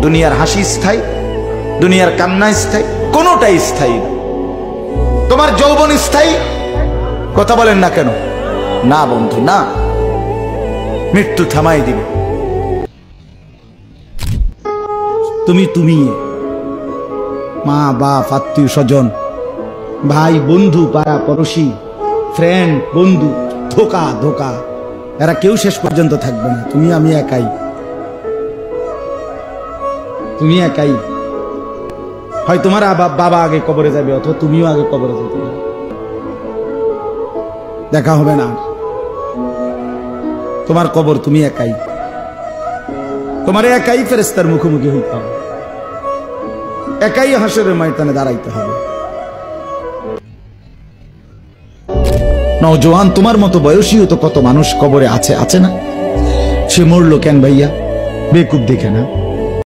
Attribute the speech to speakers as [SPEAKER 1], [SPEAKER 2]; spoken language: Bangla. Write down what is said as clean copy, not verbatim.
[SPEAKER 1] দুনিয়ার হাসি স্থায়ী, দুনিয়ার কান্না স্থায়ী, কোনোটাই স্থায়ী না। তোমার যৌবন স্থায়ী? কথা বলেন না কেন? না বন্ধু, না। মৃত্যু থামাই দিবে। তুমি মা বাপ, আত্মীয় স্বজন, ভাই বন্ধু, পাড়া পড়োশি, ফ্রেন্ড, বন্ধু, ধোকা ধোকা, এরা কেউ শেষ পর্যন্ত থাকবে না। তুমি আমি একাই, তুমি একাই। হয় তোমার বাবা আগে কবরে যাবে, অথবা তুমিও আগে কবরে যাবে, দেখা হবে না। তোমার কবর তুমি একাই, তোমার একাই ফেরেশতার মুখোমুখি হইতে হবে, একাই হাসরের ময়দানে দাঁড়াইতে হবে। নওজোয়ান, তোমার মতো বয়সীও তো কত মানুষ কবরে আছে, আছে না? সে মরলো কেন ভাইয়া? বেকুব দেখে না?